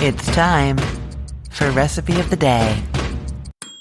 It's time for Recipe of the Day.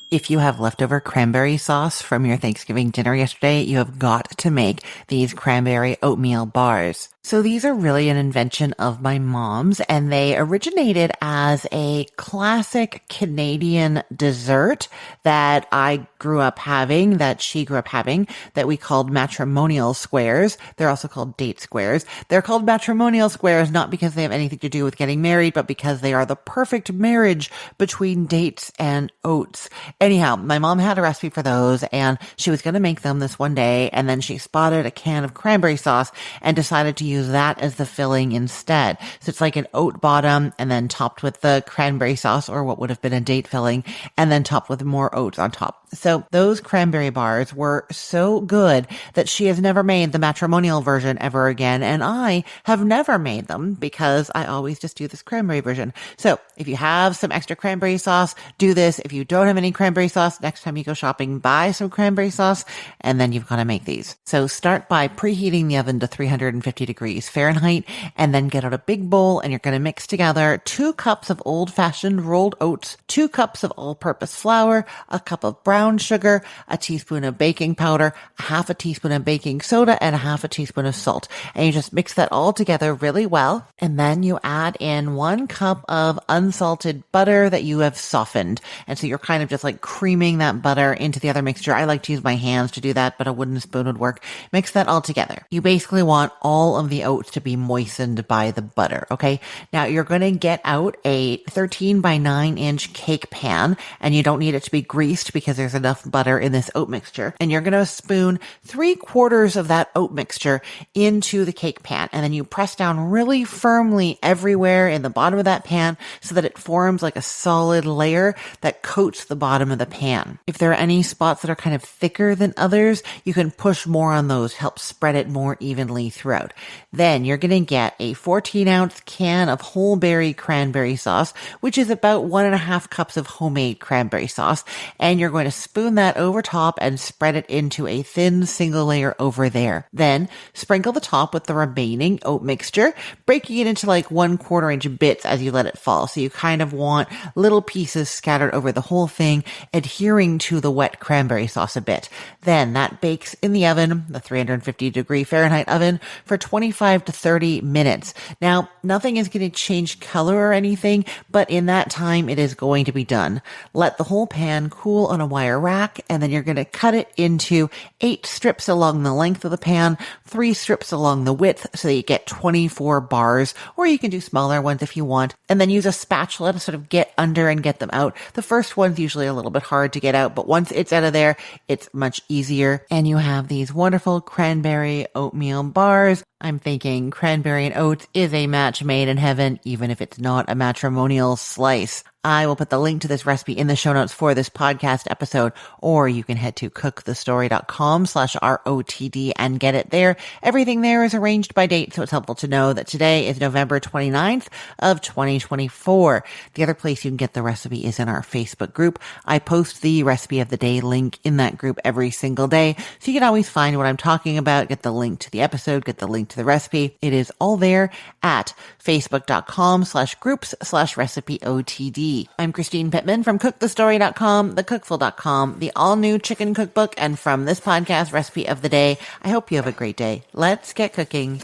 If you have leftover cranberry sauce from your Thanksgiving dinner yesterday, you have got to make these cranberry oatmeal bars. So these are really an invention of my mom's, and they originated as a classic Canadian dessert that I grew up having, that she grew up having, that we called matrimonial squares. They're also called date squares. They're called matrimonial squares not because they have anything to do with getting married, but because they are the perfect marriage between dates and oats. Anyhow, my mom had a recipe for those, and she was going to make them this one day, and then she spotted a can of cranberry sauce and decided to use that as the filling instead. So it's like an oat bottom and then topped with the cranberry sauce, or what would have been a date filling, and then topped with more oats on top. So those cranberry bars were so good that she has never made the matrimonial version ever again, and I have never made them because I always just do this cranberry version. So if you have some extra cranberry sauce, do this. If you don't have any cranberry sauce, next time you go shopping, buy some cranberry sauce, and then you've got to make these. So start by preheating the oven to 350 degrees Fahrenheit, and then get out a big bowl, and you're going to mix together 2 cups of old-fashioned rolled oats, 2 cups of all-purpose flour, a cup of brown sugar, a teaspoon of baking powder, a half a teaspoon of baking soda, and a half a teaspoon of salt. And you just mix that all together really well. And then you add in 1 cup of unsalted butter that you have softened. And so you're kind of just like creaming that butter into the other mixture. I like to use my hands to do that, but a wooden spoon would work. Mix that all together. You basically want all of the oats to be moistened by the butter, okay? Now you're going to get out a 13 by 9 inch cake pan, and you don't need it to be greased because there's enough butter in this oat mixture. And you're going to spoon 3/4 of that oat mixture into the cake pan. And then you press down really firmly everywhere in the bottom of that pan so that it forms like a solid layer that coats the bottom of the pan. If there are any spots that are kind of thicker than others, you can push more on those, help spread it more evenly throughout. Then you're going to get a 14-ounce can of whole berry cranberry sauce, which is about 1.5 cups of homemade cranberry sauce. And you're going to spoon that over top and spread it into a thin single layer over there. Then sprinkle the top with the remaining oat mixture, breaking it into like 1/4 inch bits as you let it fall. So you kind of want little pieces scattered over the whole thing, adhering to the wet cranberry sauce a bit. Then that bakes in the oven, the 350 degree Fahrenheit oven, for 25 to 30 minutes. Now, nothing is going to change color or anything, but in that time, it is going to be done. Let the whole pan cool on a wire rack, and then you're going to cut it into 8 strips along the length of the pan, 3 strips along the width, so that you get 24 bars, or you can do smaller ones if you want, and then use a spatula to sort of get under and get them out. The first one's usually a little bit hard to get out, but once it's out of there, it's much easier, and you have these wonderful cranberry oatmeal bars. I'm thinking cranberry and oats is a match made in heaven, even if it's not a matrimonial slice. I will put the link to this recipe in the show notes for this podcast episode, or you can head to cookthestory.com/ROTD and get it there. Everything there is arranged by date, so it's helpful to know that today is November 29th of 2024. The other place you can get the recipe is in our Facebook group. I post the recipe of the day link in that group every single day, so you can always find what I'm talking about, get the link to the episode, get the link to the recipe. It is all there at facebook.com/groups/recipeotd. I'm Christine Pittman from cookthestory.com, thecookful.com, the all-new chicken cookbook, and from this podcast, Recipe of the Day. I hope you have a great day. Let's get cooking.